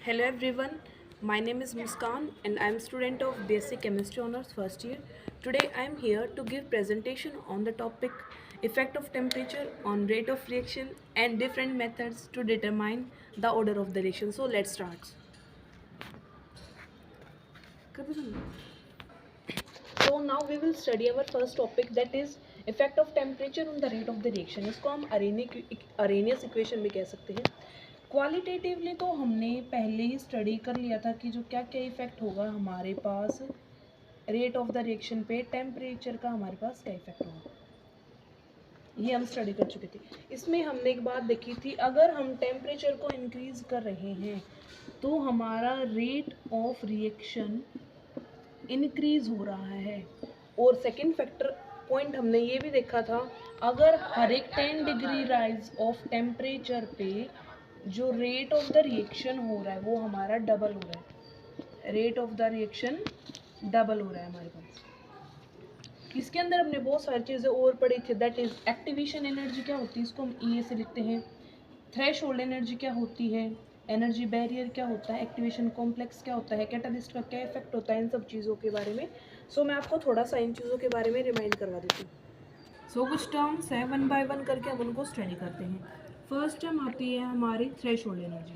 Hello everyone, my name is Muskan and I am student of Basic Chemistry Honors first year. Today I am here to give presentation on the topic effect of temperature on rate of reaction and different methods to determine the order of the reaction. So let's start. So now we will study our first topic, that is effect of temperature on the rate of the reaction. इसको हम Arrhenius equation भी कह सकते हैं. Qualitatively तो हमने पहले ही study कर लिया था कि जो क्या क्या इफेक्ट होगा हमारे पास रेट ऑफ द रिएक्शन पे, टेम्परेचर का हमारे पास क्या इफेक्ट होगा, ये हम स्टडी कर चुके थे. इसमें हमने एक बात देखी थी, अगर हम टेम्परेचर को इंक्रीज कर रहे हैं तो हमारा रेट ऑफ रिएक्शन इंक्रीज हो रहा है. और सेकेंड फैक्टर पॉइंट हमने ये भी देखा था, अगर हर एक 10 डिग्री राइज ऑफ टेम्परेचर पे जो रेट ऑफ द रिएक्शन हो रहा है वो हमारा डबल हो रहा है. Rate of the reaction double हो रहा है हमारे पास. इसके अंदर हमने बहुत सारी चीज़ें और पढ़ी थी, दैट इज एक्टिवेशन एनर्जी क्या होती है, इसको हम ई से लिखते हैं. थ्रेशोल्ड एनर्जी क्या होती है, एनर्जी बैरियर क्या होता है, एक्टिवेशन कॉम्प्लेक्स क्या होता है, कैटालिस्ट का क्या इफेक्ट होता है, इन सब चीज़ों के बारे में. सो मैं आपको थोड़ा सा इन चीज़ों के बारे में रिमाइंड करवा देती हूँ. सो कुछ टर्म्स है, वन बाय वन करके हम उनको स्टडी करते हैं. फर्स्ट टर्म आती है हमारी थ्रेशोल्ड एनर्जी.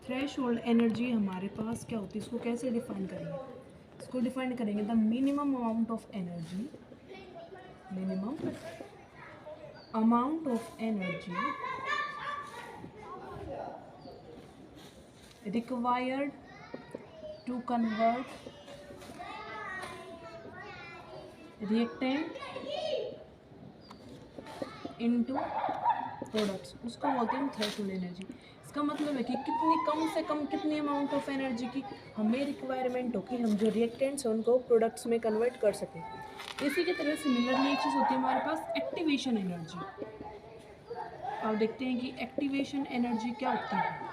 थ्रेशोल्ड एनर्जी हमारे पास क्या होती है, इसको कैसे डिफाइन करेंगे, इसको डिफाइन करेंगे the minimum amount of energy, minimum amount of energy required to convert reactant into products, उसको बोलते हैं थ्रेशोल्ड एनर्जी. इसका मतलब है कि कितनी कम से कम कितनी अमाउंट ऑफ एनर्जी की हमें रिक्वायरमेंट हो कि हम जो रिएक्टेंट्स हैं उनको प्रोडक्ट्स में कन्वर्ट कर सकें. इसी की तरह सिमिलरली एक चीज़ होती है हमारे पास एक्टिवेशन एनर्जी. अब देखते हैं कि एक्टिवेशन एनर्जी क्या होती है.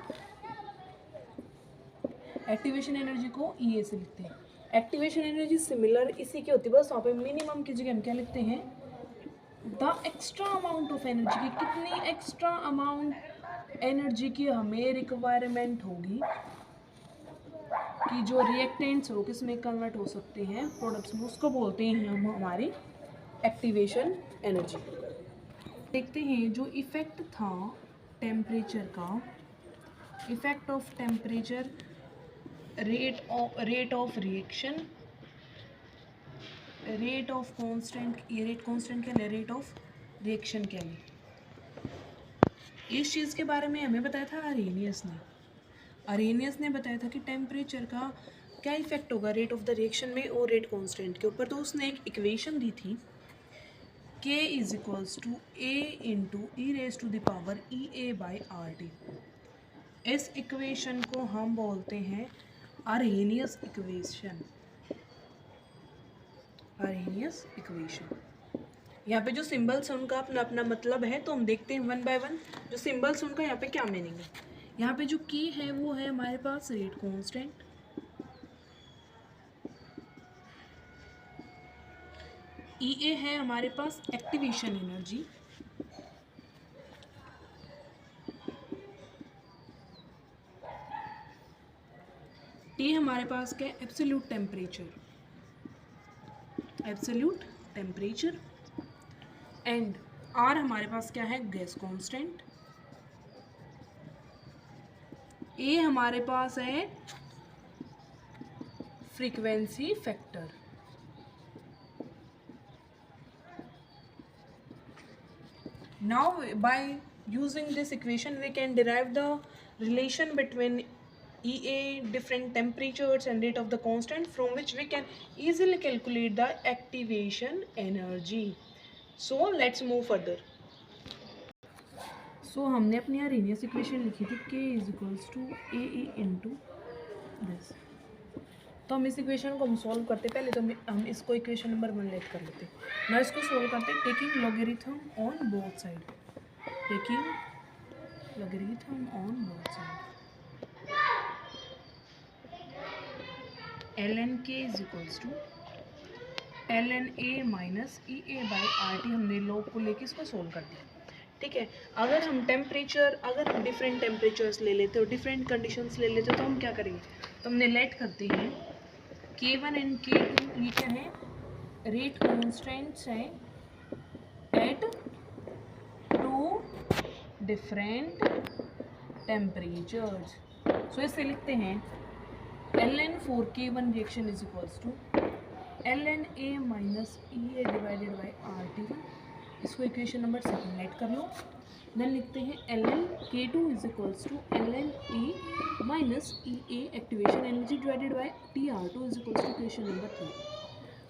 एक्टिवेशन एनर्जी को ई से लिखते हैं. एक्टिवेशन एनर्जी सिमिलर इसी की होती है, बस वहाँ पे मिनिमम की जगह हम क्या लिखते हैं, the extra amount of energy की, कितनी एक्स्ट्रा अमाउंट एनर्जी की हमें रिक्वायरमेंट होगी कि जो रिएक्टेंट्स हो किस में कन्वर्ट हो सकते हैं प्रोडक्ट्स में, उसको बोलते हैं हम हमारी एक्टिवेशन एनर्जी. देखते हैं जो इफ़ेक्ट था टेम्परेचर का, effect of temperature rate of reaction, rate of constant, ये रेट कांस्टेंट क्या है, रेट ऑफ रिएक्शन क्या है. इस चीज़ के बारे में हमें बताया था अरेनियस ने बताया था कि टेम्परेचर का क्या इफेक्ट होगा रेट ऑफ द रिएक्शन में और रेट कांस्टेंट के ऊपर. तो उसने एक इक्वेशन दी थी, K is equals to A into e raise to the power EA/RT. इस इक्वेशन को हम बोलते हैं अरेनियस इक्वेशन. Arrhenius equation. यहाँ पे जो सिंबल्स हैं उनका अपना अपना मतलब है, तो हम देखते हैं वन बाय वन जो सिंबल्स उनका यहाँ पे क्या मीनिंग है. यहाँ पे जो की है वो है हमारे पास रेट कांस्टेंट, EA है हमारे पास एक्टिवेशन एनर्जी, T हमारे पास क्या है, absolute temperature, absolute temperature, and R हमारे पास क्या है, गैस कांस्टेंट, A हमारे पास है frequency factor. Now by using this equation we can derive the relation between EA, different temperatures and rate of the constant, from which we can easily calculate the activation energy. So let's move further. So हमने अपनी Arrhenius equation लिखी थी K is equals to AE into this. तो हम इस equation को हम solve करते, पहले तो हम इसको इक्वेशन नंबर 1 लेट कर लेते. ना इसको सॉल्व करते taking logarithm on both side, taking logarithm on both side. ln k is equals to ln A minus EA/RT. हमने लॉग को लेके इसको सोल्व कर दिया. ठीक है। अगर हम डिफरेंट टेम्परेचर्स ले लेते हो, डिफरेंट कंडीशंस ले लेते हो, तो हम क्या करेंगे, तो हमने लेट करते हैं K1 एंड K2, ये क्या है, रेट कॉन्स्टेंट्स है at two different temperatures. So इसे लिखते हैं ln for K1 reaction is equals to ln A minus EA divided by RT1। इसको इक्वेशन नंबर 2 राइट कर लो। देन लिखते हैं ln K2 is equals to ln A minus EA activation energy divided by TR2 is equals to equation number 3।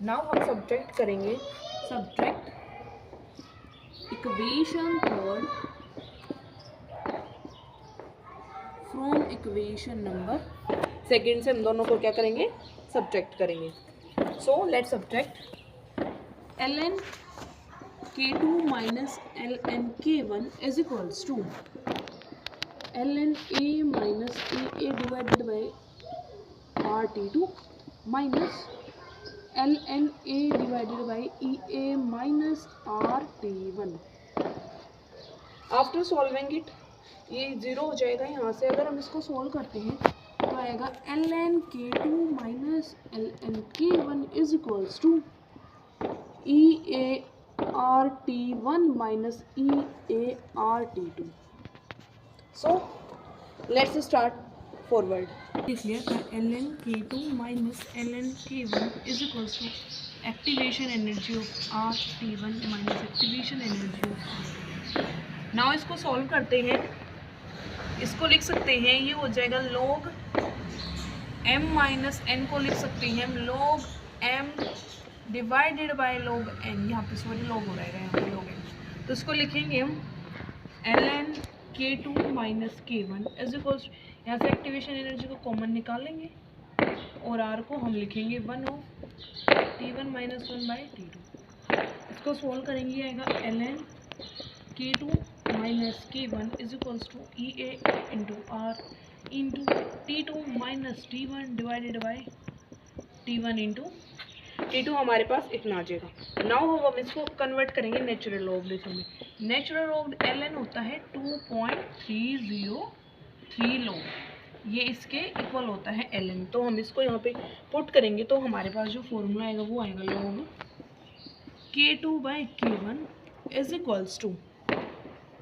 Now हम subtract करेंगे, subtract equation third from equation number second से हम दोनों को क्या करेंगे, सब्ट्रैक्ट करेंगे। So let's subtract ln K2 minus ln K1 is equals to ln A minus EA divided by RT2 minus ln A divided by EA minus RT1। After solving it ये zero हो जाएगा यहाँ से। अगर हम इसको solve करते हैं तो आएगा ln K2 minus ln K1 is equals to EA RT1 minus EA RT2। So let's start forward। इसलिए ln K2 minus ln K1 is equals to activation energy of RT1 minus activation energy of RT2। Now इसको solve करते हैं, इसको लिख सकते हैं, ये हो जाएगा log m माइनस n को लिख सकते हैं log m divided by log n। यहाँ पे सॉरी log हो रहेगा, यहाँ पे log n, तो इसको लिखेंगे हम ln K2 minus K1 is equals, यहाँ से एक्टिवेशन एनर्जी को कॉमन निकाल लेंगे और r को हम लिखेंगे 1 of T1 minus 1 by T2। इसको सोल्व करेंगे, आएगा ln K2 minus K1 is equals to EA into R into T2 minus T1 divided by T1 into T2 हमारे पास इतना आ जाएगा। नाउ हम इसको कन्वर्ट करेंगे नेचुरल लॉगरिथम में। नेचुरल लॉग ln होता है 2.303 लॉग, ये इसके इक्वल होता है ln। तो हम इसको यहाँ पे पुट करेंगे तो हमारे पास जो फॉर्मूला आएगा वो आएगा log K2 by K1 is equals to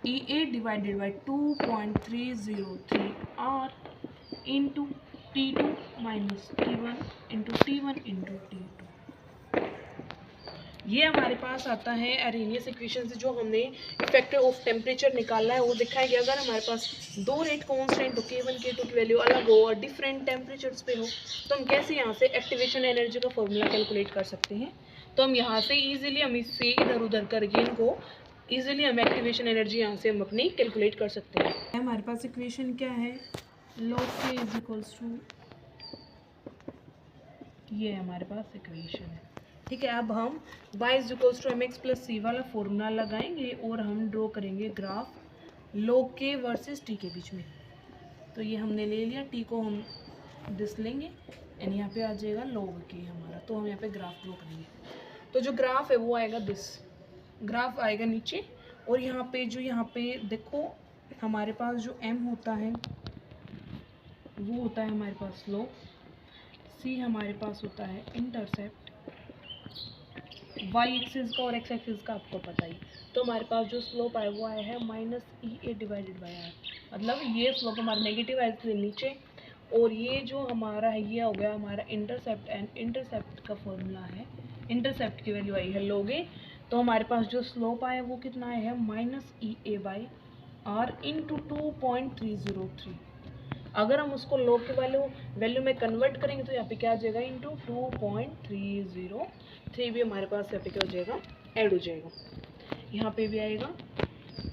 EA divided by 2.303 R into T2 minus T1 into T1 into T2। ये हमारे पास आता है अरेनियस इक्वेशन से, जो हमने इफेक्ट ऑफ टेम्परेचर निकाला है वो दिखाया गया। अगर हमारे पास दो रेट कांस्टेंट हो, K1 K2 की वैल्यू अलग हो और डिफरेंट टेम्परेचर्स पे हो, तो हम कैसे यहाँ से एक्टिवेशन एनर्जी का फॉर्मूला कैलकुलेट कर सकते हैं। तो हम यहाँ से ईजिली हम इससे इधर उधर करके इनको ईजिली हम एक्टिवेशन एनर्जी यहाँ से हम अपनी कैलकुलेट कर सकते हैं। हमारे पास इक्वेशन क्या है, log K is equals to, ये हमारे पास इक्वेशन है, ठीक है। अब हम y is equals to mx plus c वाला फॉर्मूला लगाएंगे और हम ड्रॉ करेंगे graph log k versus t के बीच में। तो ये हमने ले लिया, t को हम दिस लेंगे एंड यहाँ पे आ जाएगा log k हमारा। तो हम यहाँ पे ग्राफ ड्रॉ करेंगे, तो जो ग्राफ है वो आएगा दिस, ग्राफ आएगा नीचे। और यहाँ पे देखो हमारे पास जो m होता है वो होता है हमारे पास स्लोप, c हमारे पास होता है इंटरसेप्ट, y एक्सिस का और x एक्सिस का आपको पता ही। तो हमारे पास जो स्लोप आया वो आया है minus EA divided by R, मतलब ये स्लोप हमारा नेगेटिव है इसलिए नीचे, और ये जो हमारा है ये हो गया हमारा इंटरसेप्ट, एंड इंटरसेप्ट का फॉर्मूला है, इंटरसेप्ट की वैल्यू आई है लोगे। तो हमारे पास जो स्लोप आया वो कितना आया है minus EA by R into 2.303। अगर हम उसको लॉग के वैल्यू में कन्वर्ट करेंगे तो यहाँ पे क्या आ जाएगा, इंटू 2.303 भी हमारे पास यहाँ पे क्या हो जाएगा, ऐड हो जाएगा। यहाँ पे भी आएगा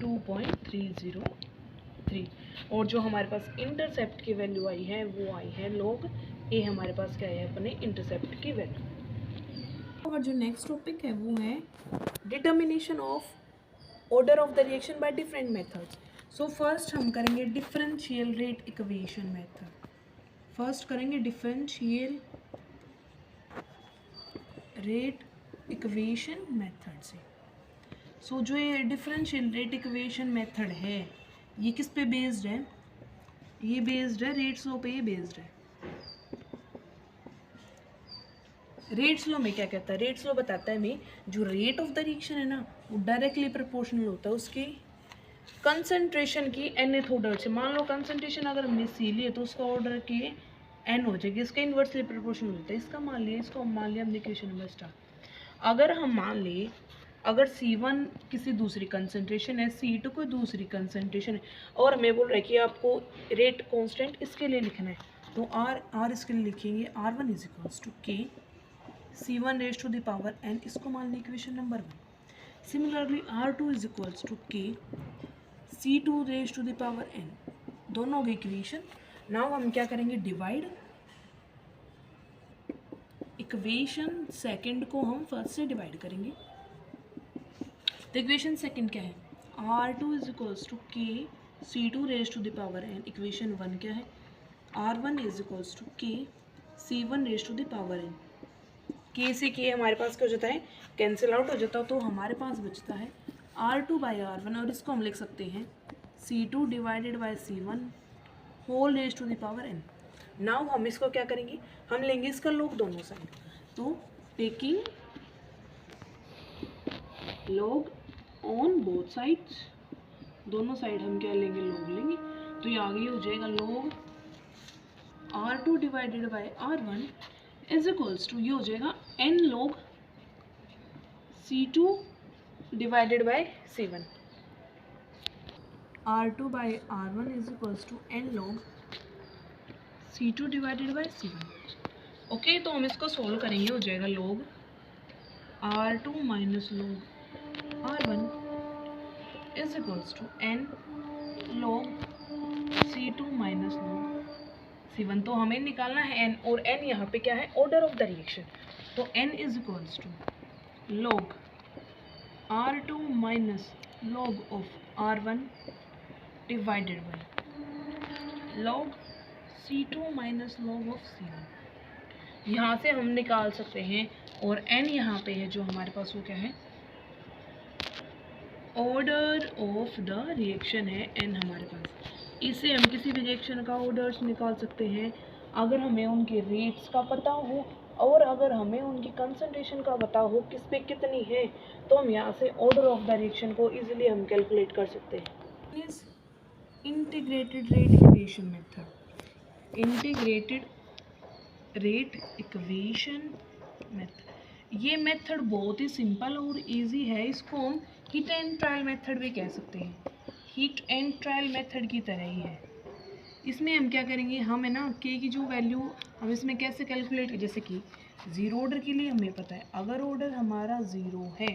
2.303, और जो हमारे पास इंटरसेप्ट की वैल्यू आई है वो आई है log A, हमारे पास क्या है अपने इंटरसेप्ट की वैल्यू। और जो नेक्स्ट टॉपिक है वो है determination of order of the reaction by different methods. So first हम करेंगे differential rate equation method. First करेंगे डिफरेंशियल रेट इक्वेशन मेथड से। सो जो ये डिफरेंशियल रेट इक्वेशन मेथड है ये किस पे बेस्ड है, ये बेस्ड है रेट्स लॉ पे, ये बेस्ड है। रेट्स लॉ में क्या कहता है, रेट्स लॉ बताता है में जो रेट ऑफ द रिएक्शन है ना वो डायरेक्टली प्रोपोर्शनल होता है उसकी कंसंट्रेशन की nth ऑर्डर से। मान लो कंसंट्रेशन अगर हमने सी लिए तो उसका ऑर्डर के n हो जाएगी, इसका इन्वर्सली प्रोपोर्शनल होता है। इसका मान लिया, इसको मान लिया हमने इक्वेशन नंबर स्टार्ट। अगर हम मान लिए अगर C1 किसी दूसरी कंसंट्रेशन है, C2 कोई दूसरी कंसंट्रेशन है, और हमें बोल रहा है कि आपको रेट कांस्टेंट इसके लिए लिखना है, तो R इसके लिए लिखेंगे R1 is equals to K C1 raise to the power n, इसको मान लिया equation number 1। Similarly R2 is equals to K C2 raise to the power n, दोनों हो गए इक्वेशन। नाउ हम क्या करेंगे, डिवाइड इक्वेशन सेकंड को हम फर्स्ट से डिवाइड करेंगे। तो इक्वेशन सेकंड क्या है, R2 is equals to K C2 raise to the power n। Equation 1 क्या है, R1 is equals to K C1 raise to the power n। K से K हमारे पास क्या हो जाता है, कैंसिल आउट हो जाता है, तो हमारे पास बचता है R2 बाई R1, और इसको हम लिख सकते हैं C2 divided by C1 whole raise to the power n। Now हम इसको क्या करेंगे, हम लेंगे इसका लॉग दोनों साइड, तो taking log on both sides, दोनों साइड हम क्या लेंगे, लॉग लेंगे, तो ये आगे हो जाएगा log R2 divided by R1 is equals to, ये हो जाएगा n log C2 divided by C1। R2 by R1 is equals to n log C2 divided by C1। Okay, तो हम इसको सोल्व करेंगे, हो जाएगा log R2 minus log R1 is equals to n log C2 minus log C1। तो हमें निकालना है n, और n यहाँ पे क्या है, ऑर्डर ऑफ द रिएक्शन, तो n is equals to log R2 minus log of R1 divided by log C2 minus log of C1। यहाँ से हम निकाल सकते हैं, और n यहाँ पे है जो हमारे पास, वो क्या है, ऑर्डर ऑफ द रिएक्शन है n हमारे पास। इससे हम किसी भी रिएक्शन का ऑर्डर्स निकाल सकते हैं अगर हमें उनके रेट्स का पता हो, और अगर हमें उनकी कंसंट्रेशन का पता हो किस पे कितनी है, तो हम यहाँ से ऑर्डर ऑफ द रिएक्शन को इजीली हम कैलकुलेट कर सकते हैं। इस integrated rate equation method, integrated rate equation method, ये मेथड बहुत ही सिंपल और इजी है। इसको हम हीट एंड ट्रायल मेथड भी कह सकते हैं, हीट एंड ट्रायल मेथड की तरह ही है। इसमें हम क्या करेंगे, हम है ना के की जो वैल्यू हम इसमें कैसे कैलकुलेट, जैसे कि ज़ीरो ऑर्डर के लिए हमें पता है अगर ऑर्डर हमारा ज़ीरो है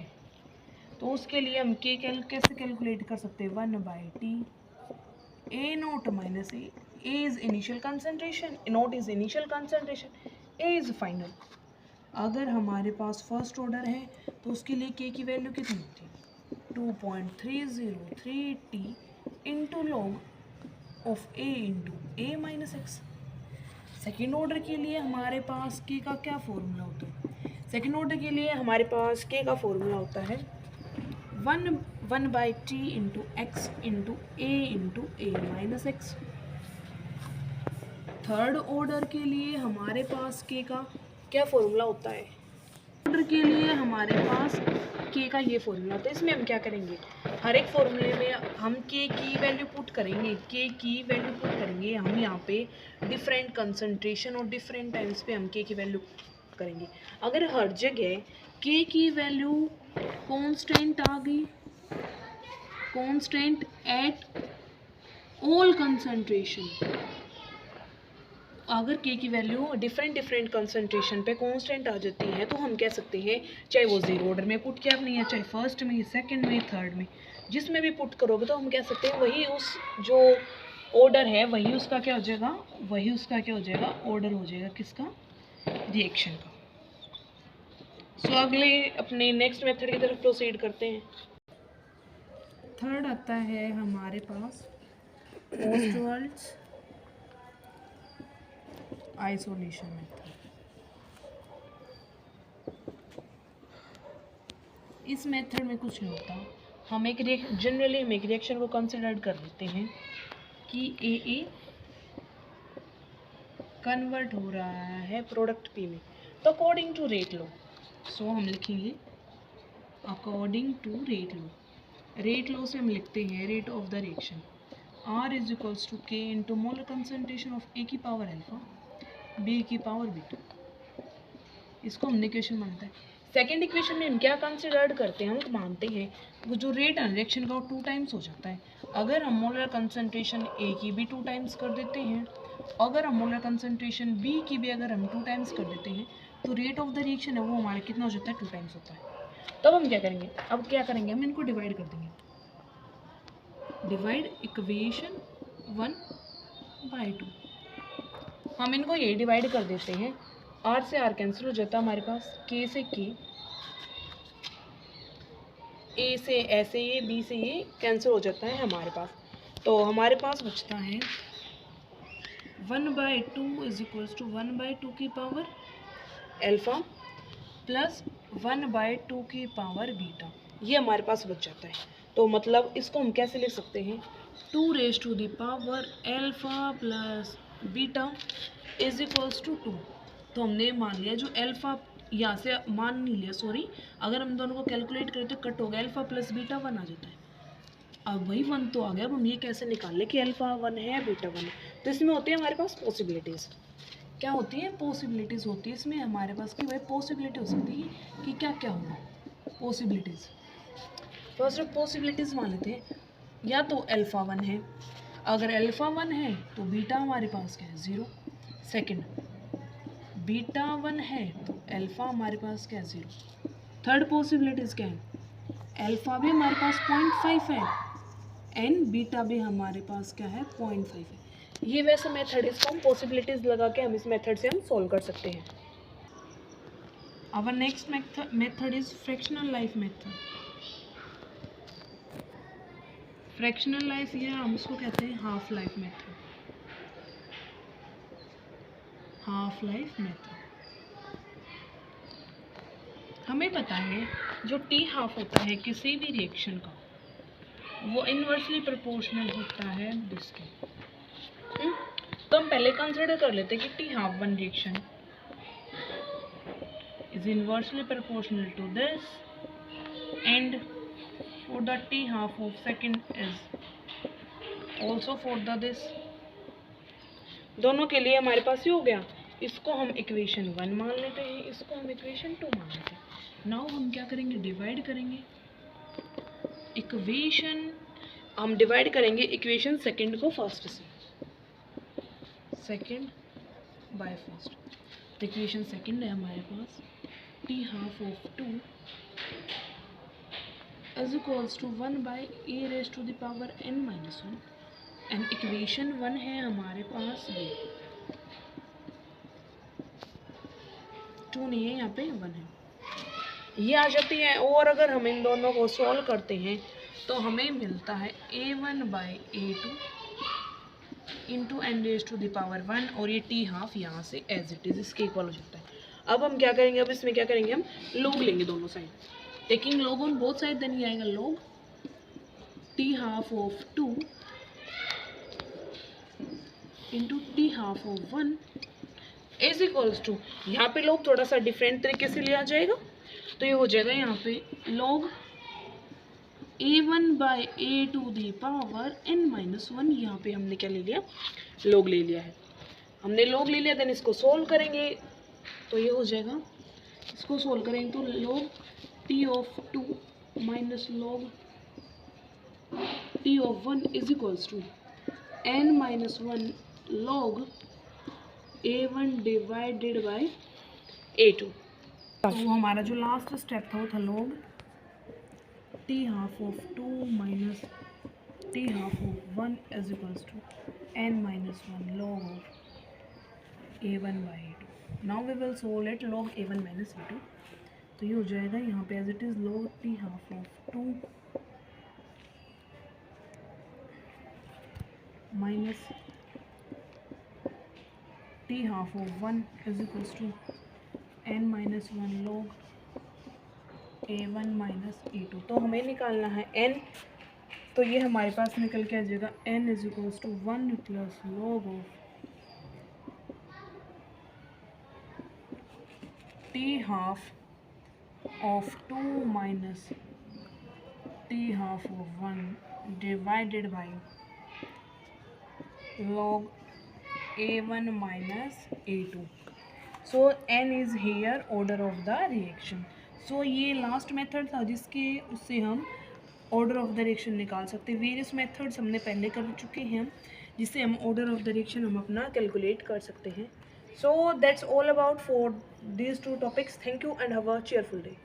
तो उसके लिए हम के कैसे कैलकुलेट कर सकते हैं, 1/T A note minus A is initial concentration, note is initial concentration, A is final. अगर हमारे पास फर्स्ट ऑर्डर है तो उसके लिए के की वैल्यू कितनी होती है, 2.303 T into log of A into A minus x. Second order के लिए हमारे पास के का क्या फॉर्मूला होता है, सेकेंड ऑर्डर के लिए हमारे पास के का फॉर्मूला होता है 1/T इंटू एक्स इंटू ए माइनस एक्स। थर्ड ऑर्डर के लिए हमारे पास के का क्या फॉर्मूला होता है, ऑर्डर के लिए हमारे पास के का ये फॉर्मूला होता है। इसमें हम क्या करेंगे, हर एक फॉर्मूले में हम के की वैल्यू पुट करेंगे, के की वैल्यू पुट करेंगे, हम यहाँ पे डिफरेंट कंसंट्रेशन और डिफरेंट टाइम्स पे हम के की वैल्यू करेंगे। अगर हर जगह के की वैल्यू कांस्टेंट आ गई, कांस्टेंट एट ऑल कंसंट्रेशन, अगर के की वैल्यू डिफरेंट कंसंट्रेशन पे कांस्टेंट आ जाती है तो हम कह सकते हैं, चाहे वो जीरो ऑर्डर में पुट किया नहीं है, चाहे फर्स्ट में, सेकंड में, थर्ड में, जिसमें भी पुट करोगे तो हम कह सकते हैं वही उस जो ऑर्डर है वही उसका क्या हो जाएगा, वही उसका क्या हो जाएगा, ऑर्डर हो जाएगा किसका, रिएक्शन का। सो अगले अपने नेक्स्ट मेथड की तरफ प्रोसीड करते हैं। थर्ड आता है हमारे पास ऑस्टवाल्ड्स आइसोलेशन मेथड। इस मेथड में कुछ नहीं होता, हम एक जनरली हम एक रिएक्शन को कंसिडर कर लेते हैं कि ए कन्वर्ट हो रहा है प्रोडक्ट पी में, तो according to rate law, so हम लिखेंगे according to rate law. Rate law से हम लिखते हैं rate of the reaction R is equals to K into molar concentration of A की पावर अल्फा बी की पावर बीटा। इसको हमने इक्वेशन मानता है। सेकेंड इक्वेशन में हम क्या कंसिडर करते हैं, हम मानते हैं वो जो रेट है रिएक्शन का वो 2 टाइम्स हो जाता है। अगर हम मोलर कंसनट्रेशन ए की भी 2 टाइम्स कर देते हैं, अगर हम मोलर कंसनट्रेशन बी की भी अगर हम 2 टाइम्स कर देते हैं, तो रेट ऑफ द रिएक्शन है वो हमारा कितना हो जाता है, 2 टाइम्स होता है। तब हम क्या करेंगे, अब क्या करेंगे, हम इनको डिवाइड कर देंगे। डिवाइड इक्वेशन 1/2, हम इनको ये डिवाइड कर देते हैं। R से R कैंसिल हो जाता है हमारे पास, K से K, A से ऐसे ये, B से ये कैंसिल हो जाता है हमारे पास। तो हमारे पास बचता है 1/2 इज इक्वल्स टू 1/2 की पावर अल्फा प्लस 1/2 की पावर बीटा, ये हमारे पास बच जाता है। तो मतलब इसको हम कैसे लिख सकते हैं, 2 raise to the power alpha plus beta is equals to 2। तो हमने मान लिया जो अल्फा, यहाँ से मान नहीं लिया सॉरी, अगर हम दोनों को कैलकुलेट करें तो कट हो गया, अल्फा प्लस बीटा 1 आ जाता है। अब वही 1 तो आ गया, अब हम ये कैसे निकाल लें कि अल्फा 1 है बीटा 1 है। तो इसमें होती है हमारे पास पॉसिबिलिटीज़, क्या होती है, पॉसिबिलिटीज़ होती है इसमें हमारे पास की, वही पॉसिबिलिटी हो सकती है कि क्या क्या होगा। पॉसिबिलिटीज़, फर्स्ट पॉसिबिलिटीज़ मान लेते हैं, या तो अल्फा 1 है, अगर अल्फा 1 है तो बीटा हमारे पास क्या है, 0। सेकंड, बीटा 1 है तो अल्फा हमारे पास क्या है, 0। थर्ड पॉसिबिलिटीज़ क्या है, अल्फा भी हमारे पास 0.5 है एंड बीटा भी हमारे पास क्या है, 0.5 है। ये वैसे मेथड, इसको हम पॉसिबिलिटीज़ लगा के हम इस मेथड से हम सॉल्व कर सकते हैं। Our next method is fractional life method. Fractional life या हम उसको कहते हैं half life method. Half life method हमें पता है जो टी हाफ होता है किसी भी रिएक्शन का, वो इनवर्सली प्रोपोर्शनल होता है डिस्के। तो हम पहले कंसिडर कर लेते हैं कि t half one reaction is inversely proportional to this and for the t half of second is also for the this। दोनों के लिए हमारे पास ये हो गया, इसको हम इक्वेशन 1 मान लेते हैं, इसको हम इक्वेशन 2 मान लेते हैं। नाउ हम क्या करेंगे, डिवाइड करेंगे इक्वेशन, हम डिवाइड करेंगे इक्वेशन सेकंड को फर्स्ट से, second by first. Equation second है हमारे पास t half of 2 is equals to 1 by a raised to the power n minus 1 and equation 1 है हमारे पास ये 2 नहीं है, यहाँ पे 1 है, ये आ जाती है। और अगर हम इन दोनों को सॉल्व करते हैं तो हमें मिलता है a1 by a2 into n raise to the power 1 और ये टी हाफ यहाँ से एज इट इज इसके इक्वल हो जाता है। अब हम क्या करेंगे, अब इसमें क्या करेंगे, हम लोग लेंगे दोनों side, taking log on both side, then ये आएगा log t half of 2 into t half of 1 is equals to, यहाँ पे log थोड़ा सा डिफरेंट तरीके से लिया जाएगा, तो ये हो जाएगा यहाँ पे log a1 by a to the power n minus 1। यहाँ पे हमने क्या ले लिया, log ले लिया है, हमने log ले लिया। देन इसको सोल्व करेंगे तो ये हो जाएगा, इसको सोल्व करेंगे तो log t of 2 minus log t of 1 is equals to n minus 1 log a1 divided by a2। तो हमारा जो लास्ट स्टेप था वो था log t half of 2 minus t half of 1 is equals to n minus 1 log of a1 by a2। now we will solve it log a1 minus a2। तो ये हो जाएगा यहाँ पे as it is log t half of 2 minus t half of 1 is equals to n minus 1 log A1 minus A2, तो हमें निकालना है n, तो ये हमारे पास निकल के आ जाएगा n is equals to 1 plus log of t half of 2 minus t half of 1 divided by log A1 minus A2. So n is here order of the reaction. So ये लास्ट मेथड था जिसके उससे हम order of the reaction निकाल सकते हैं. Various methods हमने पहले कर चुके हैं जिससे हम ऑर्डर ऑफ द रिएक्शन हम अपना कैलकुलेट कर सकते हैं. So that's all about for these two topics. Thank you and have a cheerful day.